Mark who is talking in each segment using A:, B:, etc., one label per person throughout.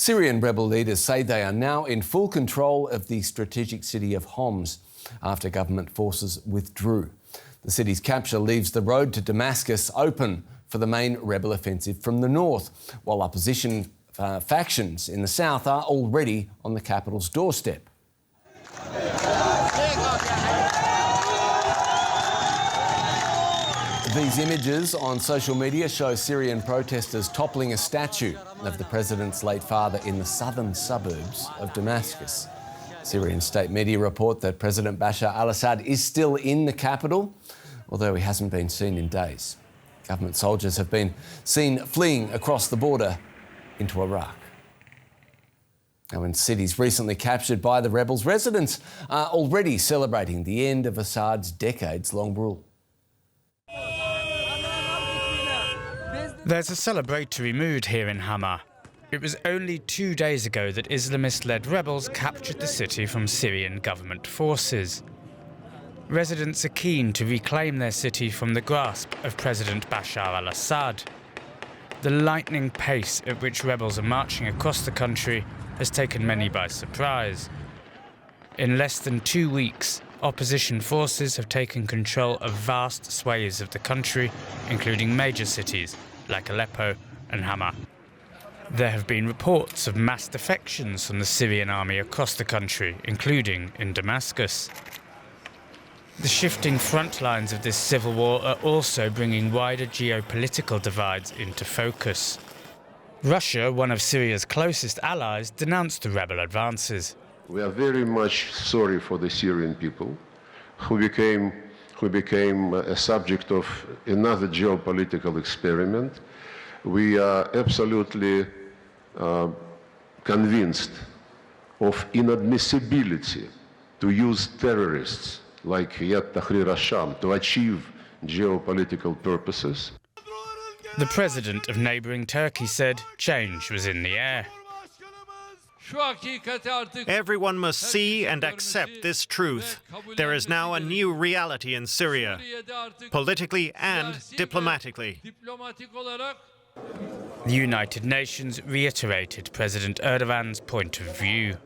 A: Syrian rebel leaders say they are now in full control of the strategic city of Homs after government forces withdrew. The city's capture leaves the road to Damascus open for the main rebel offensive from the north, while opposition factions in the south are already on the capital's doorstep. These images on social media show Syrian protesters toppling a statue of the president's late father in the southern suburbs of Damascus. Syrian state media report that President Bashar al-Assad is still in the capital, although he hasn't been seen in days. Government soldiers have been seen fleeing across the border into Iraq. Now, in cities recently captured by the rebels, residents are already celebrating the end of Assad's decades-long rule.
B: There's a celebratory mood here in Hama. It was only 2 days ago that Islamist-led rebels captured the city from Syrian government forces. Residents are keen to reclaim their city from the grasp of President Bashar al-Assad. The lightning pace at which rebels are marching across the country has taken many by surprise. In less than 2 weeks, opposition forces have taken control of vast swathes of the country, including major cities like Aleppo and Hama. There have been reports of mass defections from the Syrian army across the country, including in Damascus. The shifting front lines of this civil war are also bringing wider geopolitical divides into focus. Russia, one of Syria's closest allies, denounced the rebel advances.
C: We are very much sorry for the Syrian people who became a subject of another geopolitical experiment. We are absolutely convinced of inadmissibility to use terrorists like Hayat Tahrir al-Sham to achieve geopolitical purposes.
B: The president of neighbouring Turkey said change was in the air.
D: Everyone must see and accept this truth. There is now a new reality in Syria, politically and diplomatically.
B: The United Nations reiterated President Erdogan's point of view.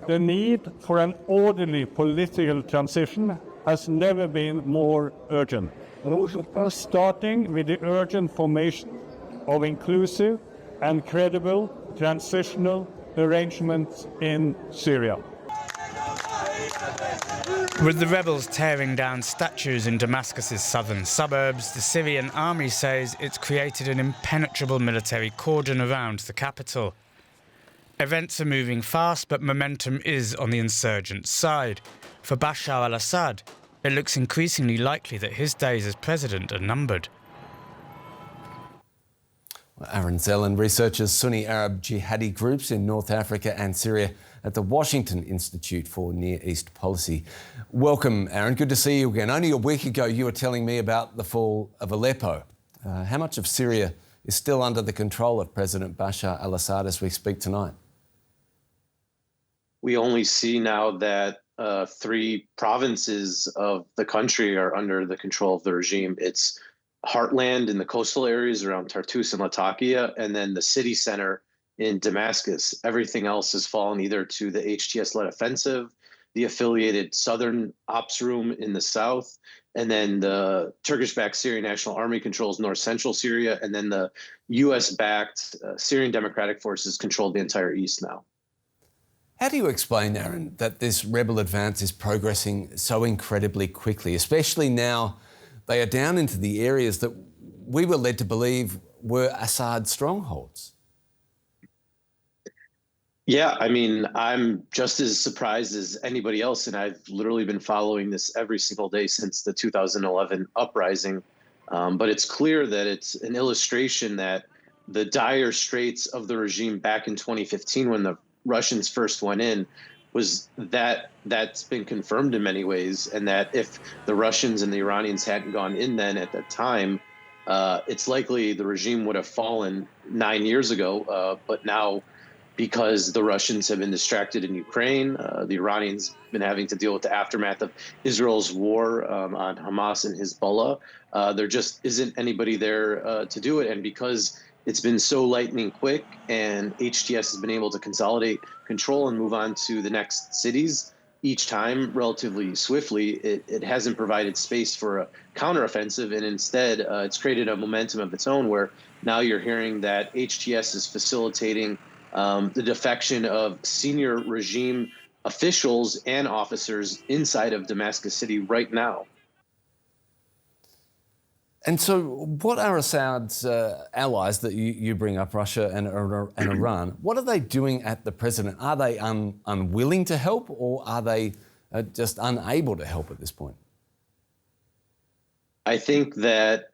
E: The need for an orderly political transition has never been more urgent, starting with the urgent formation of inclusive and credible transitional arrangements in Syria.
B: With the rebels tearing down statues in Damascus's southern suburbs, the Syrian army says it's created an impenetrable military cordon around the capital. Events are moving fast, but momentum is on the insurgent side. For Bashar al-Assad, it looks increasingly likely that his days as president are numbered.
A: Aaron Zelin researches Sunni Arab jihadi groups in North Africa and Syria at the Washington Institute for Near East Policy. Welcome, Aaron. Good to see you again. Only a week ago, you were telling me about the fall of Aleppo. How much of Syria is still under the control of President Bashar al-Assad as we speak tonight?
F: We only see now that 3 provinces of the country are under the control of the regime. It's Heartland in the coastal areas around Tartus and Latakia, and then the city center in Damascus. Everything else has fallen either to the HTS-led offensive, the affiliated Southern Ops Room in the south, and then the Turkish-backed Syrian National Army controls north-central Syria, and then the U.S.-backed Syrian Democratic Forces control the entire east now.
A: How do you explain, Aaron, that this rebel advance is progressing so incredibly quickly, especially now they are down into the areas that we were led to believe were Assad's strongholds?
F: Yeah, I mean, I'm just as surprised as anybody else, and I've literally been following this every single day since the 2011 uprising. But it's clear that it's an illustration that the dire straits of the regime back in 2015 when the Russians first went in was that's been confirmed in many ways, and that if the Russians and the Iranians hadn't gone in then at that time, it's likely the regime would have fallen 9 years ago. But now, because the Russians have been distracted in Ukraine, the Iranians have been having to deal with the aftermath of Israel's war on Hamas and Hezbollah, there just isn't anybody there to do it. And because it's been so lightning quick, and HTS has been able to consolidate control and move on to the next cities each time relatively swiftly. It hasn't provided space for a counteroffensive, and instead it's created a momentum of its own where now you're hearing that HTS is facilitating the defection of senior regime officials and officers inside of Damascus City right now.
A: And so what are Assad's allies that you bring up, Russia and Iran, what are they doing at the president? Are they unwilling to help, or are they just unable to help at this point?
F: I think that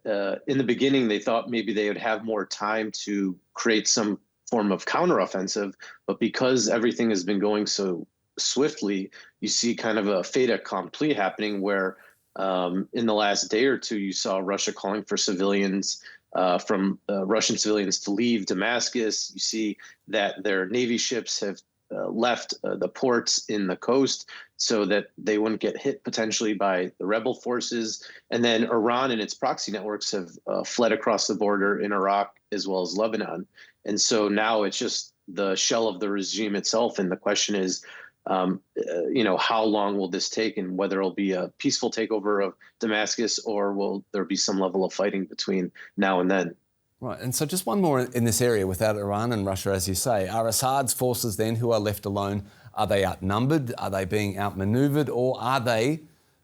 F: in the beginning they thought maybe they would have more time to create some form of counteroffensive, but because everything has been going so swiftly, you see kind of a fait accompli happening where in the last day or two, you saw Russia calling for civilians Russian civilians to leave Damascus. You see that their Navy ships have left the ports in the coast so that they wouldn't get hit potentially by the rebel forces. And then Iran and its proxy networks have fled across the border in Iraq as well as Lebanon. And so now it's just the shell of the regime itself. And the question is, how long will this take, and whether it'll be a peaceful takeover of Damascus, or will there be some level of fighting between now and then?
A: Right, and so just one more in this area without Iran and Russia, as you say. Are Assad's forces then, who are left alone, are they outnumbered? Are they being outmaneuvered? Or are they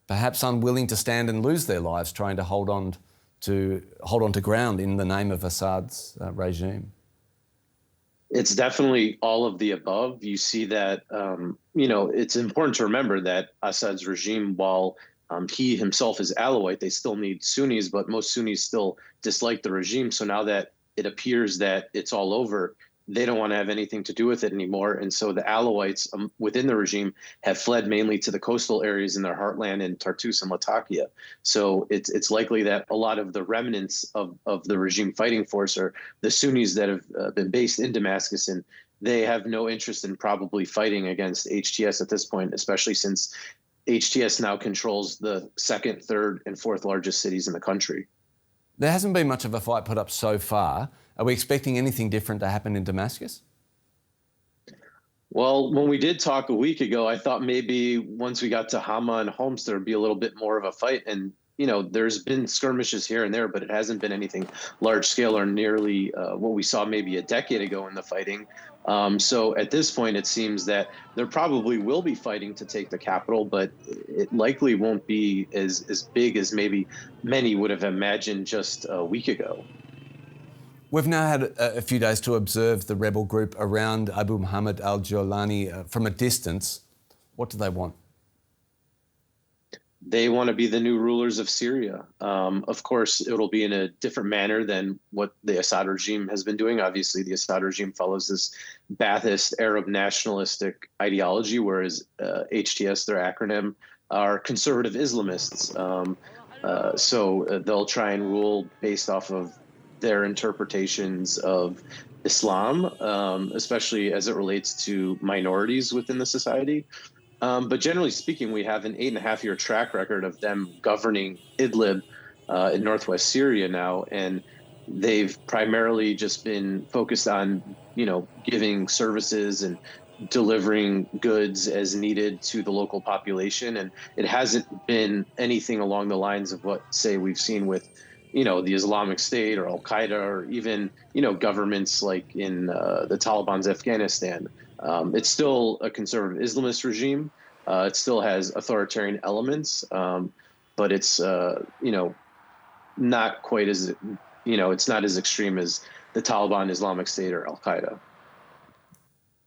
A: perhaps unwilling to stand and lose their lives trying to hold on to ground in the name of Assad's regime?
F: It's definitely all of the above. You see that, it's important to remember that Assad's regime, while he himself is Alawite, they still need Sunnis, but most Sunnis still dislike the regime. So now that it appears that it's all over, they don't want to have anything to do with it anymore. And so the Alawites within the regime have fled mainly to the coastal areas in their heartland in Tartus and Latakia. So it's likely that a lot of the remnants of the regime fighting force are the Sunnis that have been based in Damascus, and they have no interest in probably fighting against HTS at this point, especially since HTS now controls the second, third, and fourth largest cities in the country.
A: There hasn't been much of a fight put up so far. Are we expecting anything different to happen in Damascus?
F: Well, when we did talk a week ago, I thought maybe once we got to Hama and Homs, there'd be a little bit more of a fight. And, there's been skirmishes here and there, but it hasn't been anything large scale or nearly what we saw maybe a decade ago in the fighting. So at this point, it seems that there probably will be fighting to take the capital, but it likely won't be as big as maybe many would have imagined just a week ago.
A: We've now had a few days to observe the rebel group around Abu Muhammad al-Jawlani from a distance. What do they want?
F: They want to be the new rulers of Syria. Of course, it'll be in a different manner than what the Assad regime has been doing. Obviously, the Assad regime follows this Ba'athist Arab nationalistic ideology, whereas HTS, their acronym, are conservative Islamists. So they'll try and rule based off of their interpretations of Islam, especially as it relates to minorities within the society. But generally speaking, we have an 8.5-year track record of them governing Idlib in northwest Syria now, and they've primarily just been focused on, giving services and delivering goods as needed to the local population. And it hasn't been anything along the lines of what, say, we've seen with, the Islamic State or Al-Qaeda, or even, governments like in the Taliban's Afghanistan. It's still a conservative Islamist regime. It still has authoritarian elements, but it's, not quite as, it's not as extreme as the Taliban, Islamic State, or Al-Qaeda.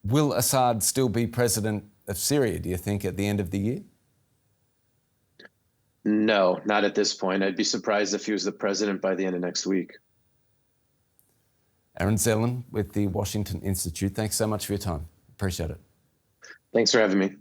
A: Will Assad still be president of Syria, do you think, at the end of the year?
F: No, not at this point. I'd be surprised if he was the president by the end of next week.
A: Aaron Zelin with the Washington Institute, thanks so much for your time. Appreciate it.
F: Thanks for having me.